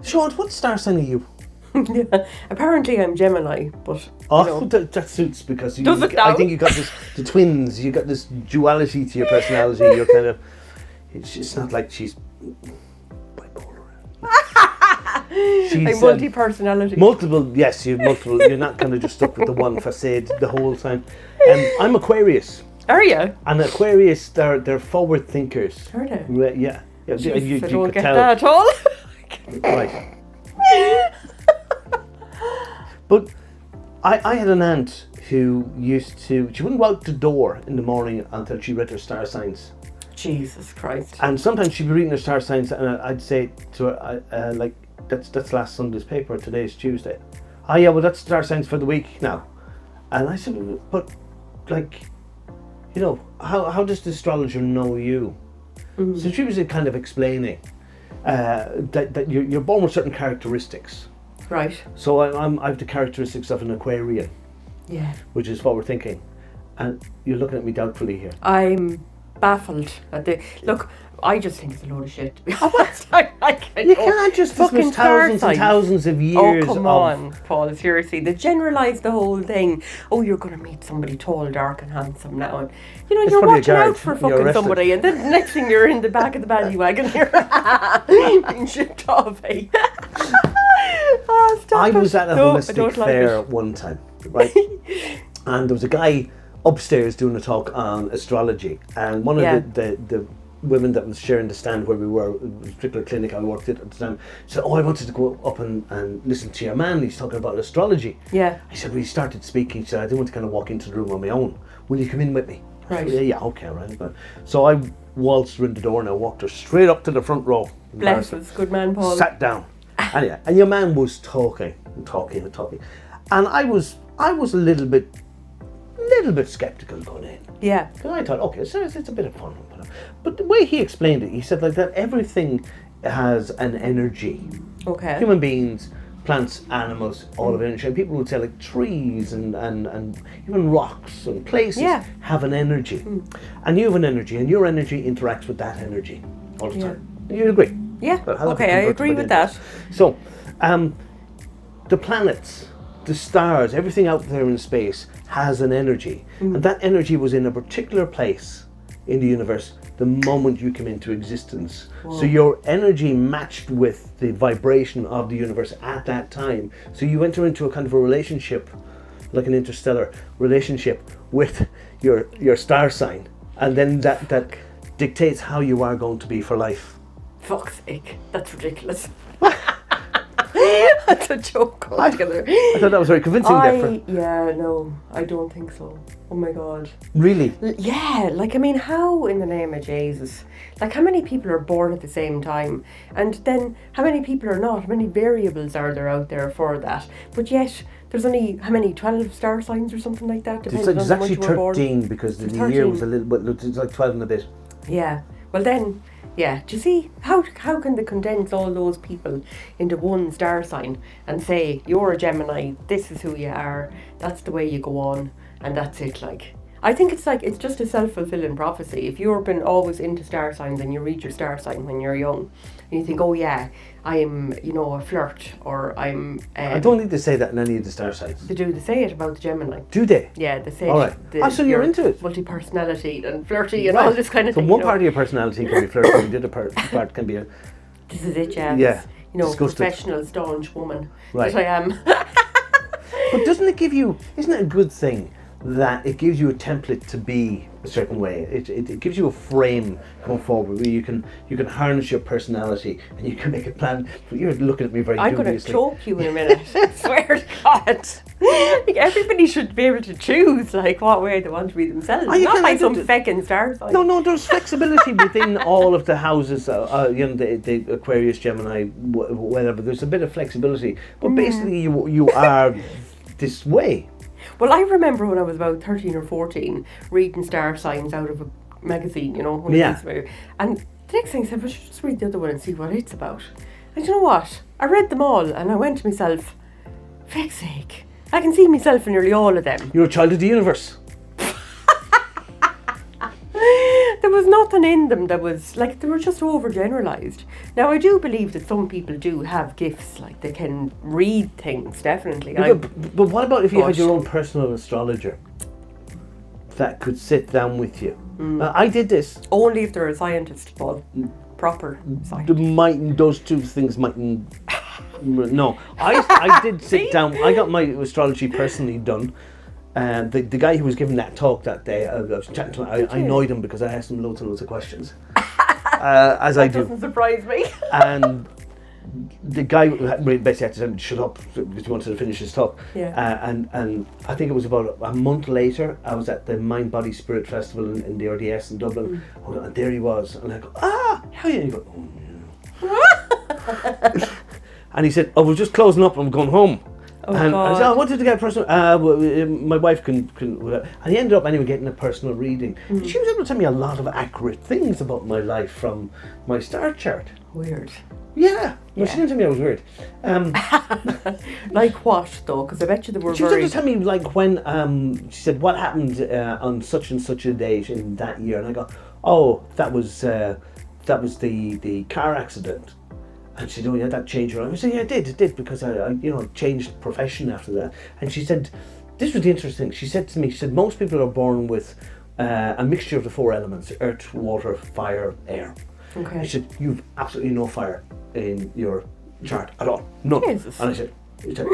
Siobhan, what star sign are you? Yeah. Apparently I'm Gemini, but that suits because Does it now? I think you got the twins. You got this duality to your personality. You're kind of. It's not like she's bipolar. I'm multi-personality. Multiple, yes, you're multiple. You're not kind of just stuck with the one facade the whole time. I'm Aquarius. Are you? And Aquarius, they're forward thinkers. Are they? Yeah. Jesus, I don't could get tell. that at all. Right. But I had an aunt who she wouldn't go out the door in the morning until she read her star signs. Jesus Christ. And sometimes she'd be reading her star signs and I'd say to her, like, that's last Sunday's paper, today's Tuesday. Oh yeah, well that's star signs for the week now. And I said, but like, you know, how does the astrologer know you? Mm-hmm. So she was kind of explaining that you're born with certain characteristics. Right. So I have the characteristics of an Aquarian. Yeah. Which is forward thinking. And you're looking at me doubtfully here. I'm baffled at look, I just think it's a load of shit, to be honest. You can't just dismiss thousands and thousands of years Oh, come on, Paul, seriously. They generalise the whole thing. Oh, you're going to meet somebody tall, dark and handsome now. And, you know, you're watching out for fucking somebody. And then the next thing you're in the back of the paddy wagon here being shipped off, eh? I was at a holistic fair one time, right? And there was a guy upstairs doing a talk on astrology, and one of the women that was sharing the stand where we were, a particular clinic I worked at the time, said, I wanted to go up and listen to your man, he's talking about astrology. Yeah. I said, well, he started speaking, he said, I didn't want to kind of walk into the room on my own. Will you come in with me? Right. Said, yeah, okay, right. So I waltzed through the door and I walked her straight up to the front row. Bless us, good man, Paul. Sat down. Anyway, and your man was talking. And I was a little bit skeptical going in. Yeah. Because I thought, okay, so it's a bit of fun. But the way he explained it, he said like that everything has an energy. Okay. Human beings, plants, animals, all of energy. And people would say like trees and even rocks and places have an energy. And you have an energy, and your energy interacts with that energy all the time. You agree? Yeah. Okay, I agree with that. So, the planets, the stars, everything out there in space has an energy. And that energy was in a particular place in the universe the moment you came into existence. Whoa. So your energy matched with the vibration of the universe at that time. So you enter into a kind of a relationship, like an interstellar relationship with your star sign. And then that dictates how you are going to be for life. Fuck's sake, that's ridiculous. That's a joke altogether. I thought that was very convincing. Yeah, no, I don't think so. Oh my God. Really? Yeah, like, I mean, how in the name of Jesus? Like, how many people are born at the same time? And then, how many people are not? How many variables are there out there for that? But yet, there's only, how many, 12 star signs or something like that? It's actually 13 because the year was a little bit, it's like 12 and a bit. Yeah, well then... Yeah, do you see, how can they condense all those people into one star sign and say, you're a Gemini, this is who you are, that's the way you go on, and that's it, like. I think it's just a self-fulfilling prophecy. If you've been always into star signs and you read your star sign when you're young, and you think, oh yeah, I'm, a flirt, or I'm... I don't need to say that in any of the star signs. They do, they say it about the Gemini. Do they? Yeah, they say all right. So you're into it. Multi-personality and flirty and all this kind of thing. So one part of your personality can be flirty, and the other part can be This is it, yeah. Yeah. Professional, staunch woman that I am. But isn't it a good thing that it gives you a template to be a certain way? It gives you a frame going forward where you can harness your personality and you can make a plan. You're looking at me very dubiously. I'm going to choke you in a minute. I swear to God. Like, everybody should be able to choose like what way they want to be themselves. Not by some feckin' star sign. No, there's flexibility within all of the houses. The Aquarius, Gemini, whatever. There's a bit of flexibility, but basically you are this way. Well, I remember when I was about 13 or 14 reading star signs out of a magazine, and the next thing I said, well, I should just read the other one and see what it's about. And you know what? I read them all and I went to myself, feck's sake, I can see myself in nearly all of them. You're a child of the universe. There was nothing in them that was, like, they were just overgeneralised. Now, I do believe that some people do have gifts, like they can read things, definitely. But what about if you had your own personal astrologer that could sit down with you? I did this. Only if they're a scientist, Paul. Proper scientist. Those two things mightn't. No, I did sit down. I got my astrology personally done. The guy who was giving that talk that day, I was chatting to him. I annoyed him because I asked him loads and loads of questions, as I do. Doesn't surprise me. And the guy basically had to tell him to shut up because he wanted to finish his talk. Yeah. And I think it was about a month later, I was at the Mind, Body, Spirit Festival in the RDS in Dublin, and there he was, and I go, how are you? And he go, oh, yeah. And he said, we're just closing up, I'm going home. Oh, and God. I said, I wanted to get a personal, my wife can, and he ended up anyway getting a personal reading. She was able to tell me a lot of accurate things about my life from my star chart. Weird. Yeah. Well, she didn't tell me I was weird. Like what, though? Because I bet you they were She was able to tell me, like, when, she said, what happened on such and such a date in that year? And I go, that was the car accident. And she said, yeah, that changed her life. I said, yeah, it did, because I changed profession after that. And she said, this was the interesting thing. She said to me, most people are born with a mixture of the 4 elements, earth, water, fire, air. Okay. She said, you've absolutely no fire in your chart at all. None. Jesus. And I said,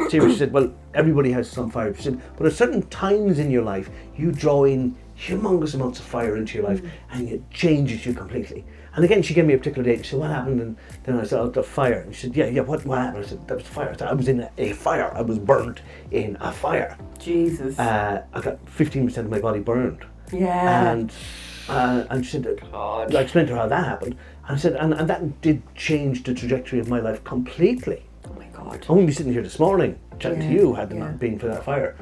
seriously, she said, well, everybody has some fire. She said, but at certain times in your life, you draw in humongous amounts of fire into your life and it changes you completely. And again, she gave me a particular date. She said, what happened? And then I said, the fire. And she said, yeah, what happened? I said, that was fire. I said, I was in a fire. I was burned in a fire. Jesus. I got 15% of my body burned. Yeah. And she said, I explained to her how that happened. And I said, and that did change the trajectory of my life completely. Oh my God. I wouldn't be sitting here this morning chatting to you had it not been for that fire.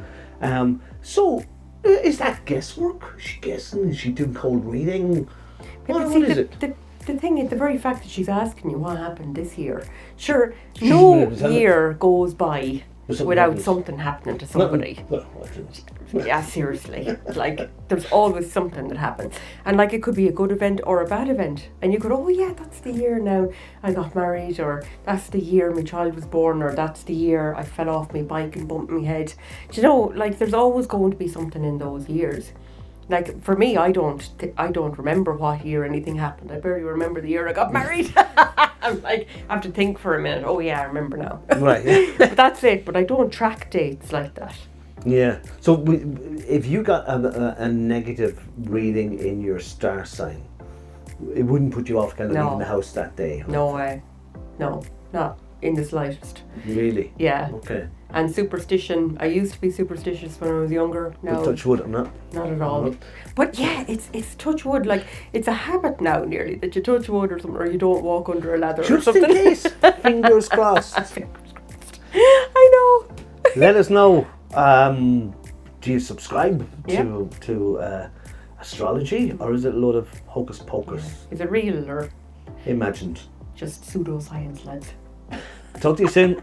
So, is that guesswork? Is she guessing? Is she doing cold reading? What is it? The thing is, the very fact that she's asking you what happened this year, sure, no year goes by without something happening to somebody. Yeah, seriously. Like, there's always something that happens. And, like, it could be a good event or a bad event. And you go, oh, yeah, that's the year now I got married, or that's the year my child was born, or that's the year I fell off my bike and bumped my head. Do you know, like, there's always going to be something in those years. Like, for me, I don't remember what year anything happened. I barely remember the year I got married. I'm like, I have to think for a minute. Oh, yeah, I remember now. Right. But that's it. But I don't track dates like that. Yeah. So if you got a negative reading in your star sign, it wouldn't put you off kind of leaving the house that day? Huh? No way. No, not in the slightest. Really? Yeah. Okay. And superstition, I used to be superstitious when I was younger. Now, well, touch wood, I'm not. Not at all. But yeah, it's touch wood. Like, it's a habit now nearly that you touch wood or something, or you don't walk under a ladder just or something. Just in case. Fingers crossed. Fingers crossed. I know. Let us know. Do you subscribe to astrology, or is it a load of hocus pocus? Yeah. Is it real or imagined? Just pseudoscience, lads. Talk to you soon.